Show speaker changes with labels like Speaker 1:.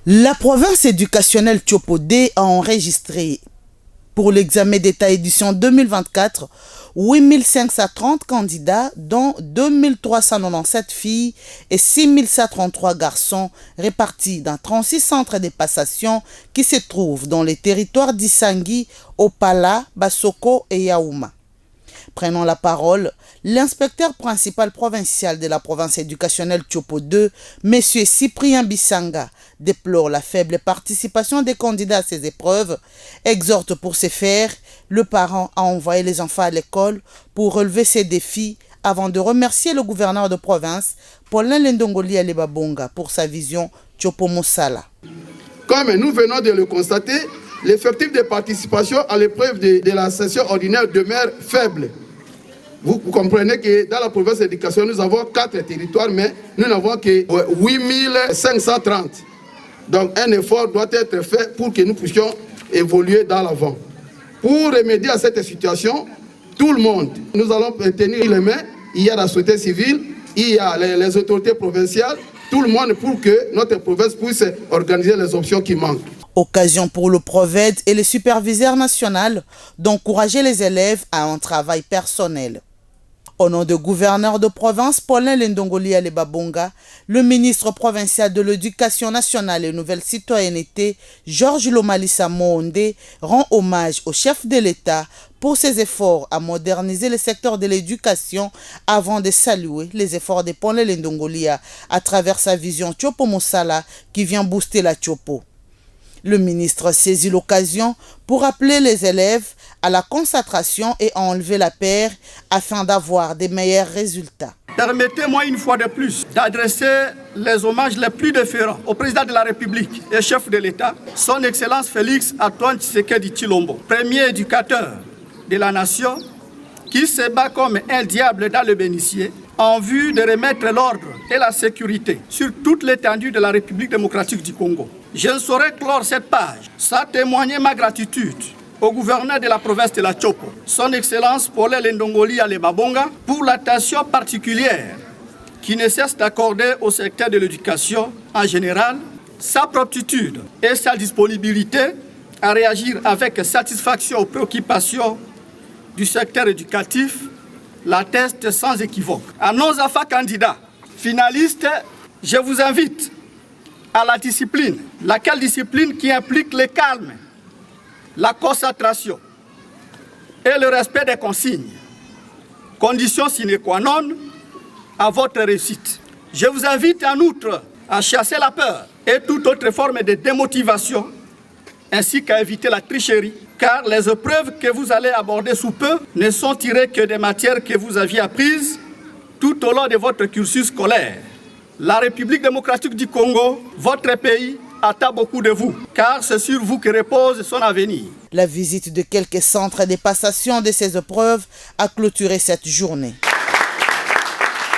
Speaker 1: La province éducationnelle Tchopodé a enregistré pour l'examen d'État édition 2024 8530 candidats, dont 2397 filles et 6733 garçons, répartis dans 36 centres de passation qui se trouvent dans les territoires d'Issangui, Opala, Bassoko et Yaouma. Prenant la parole, l'inspecteur principal provincial de la province éducationnelle Tchopo 2, M. Cyprien Bissanga, déplore la faible participation des candidats à ces épreuves, exhorte pour ce faire le parent à envoyer les enfants à l'école pour relever ces défis avant de remercier le gouverneur de province, Paulin Lendongoli Alebabonga, pour sa vision Tchopo Moussala.
Speaker 2: Comme nous venons de le constater, l'effectif de participation à l'épreuve de la session ordinaire demeure faible. Vous comprenez que dans la province d'éducation, nous avons 4 territoires, mais nous n'avons que 8530. Donc un effort doit être fait pour que nous puissions évoluer dans l'avant. Pour remédier à cette situation, tout le monde, nous allons tenir les mains. Il y a la société civile, il y a les autorités provinciales, tout le monde pour que notre province puisse organiser les options qui manquent.
Speaker 1: Occasion pour le Proved et le superviseur national d'encourager les élèves à un travail personnel. Au nom du gouverneur de province, Paulin Lendongoli Alebabonga, le ministre provincial de l'Éducation nationale et Nouvelle Citoyenneté, Georges Lomalissa Monde, rend hommage au chef de l'État pour ses efforts à moderniser le secteur de l'éducation avant de saluer les efforts de Paulin Lendongoli à travers sa vision Tchopo Moussala qui vient booster la Tchopo. Le ministre saisit l'occasion pour appeler les élèves à la concentration et à enlever la paire afin d'avoir des meilleurs résultats.
Speaker 3: Permettez-moi une fois de plus d'adresser les hommages les plus déférents au président de la République et chef de l'État, son Excellence Félix Antoine Tshisekedi Tshilombo, premier éducateur de la nation qui se bat comme un diable dans le bénitier en vue de remettre l'ordre et la sécurité sur toute l'étendue de la République démocratique du Congo. Je ne saurais clore cette page sans témoigner ma gratitude au gouverneur de la province de la Tchopo, son Excellence Paulin Lendongoli Alebabonga, pour l'attention particulière qui ne cesse d'accorder au secteur de l'éducation en général, sa promptitude et sa disponibilité à réagir avec satisfaction aux préoccupations du secteur éducatif l'atteste sans équivoque. À nos enfants candidats, finalistes, je vous invite à la discipline. Laquelle discipline qui implique le calme, la concentration et le respect des consignes. Condition sine qua non à votre réussite. Je vous invite en outre à chasser la peur et toute autre forme de démotivation, ainsi qu'à éviter la tricherie, car les épreuves que vous allez aborder sous peu ne sont tirées que des matières que vous aviez apprises tout au long de votre cursus scolaire. La République démocratique du Congo, votre pays, attend beaucoup de vous, car c'est sur vous que repose son avenir.
Speaker 1: La visite de quelques centres de passation de ces épreuves a clôturé cette journée.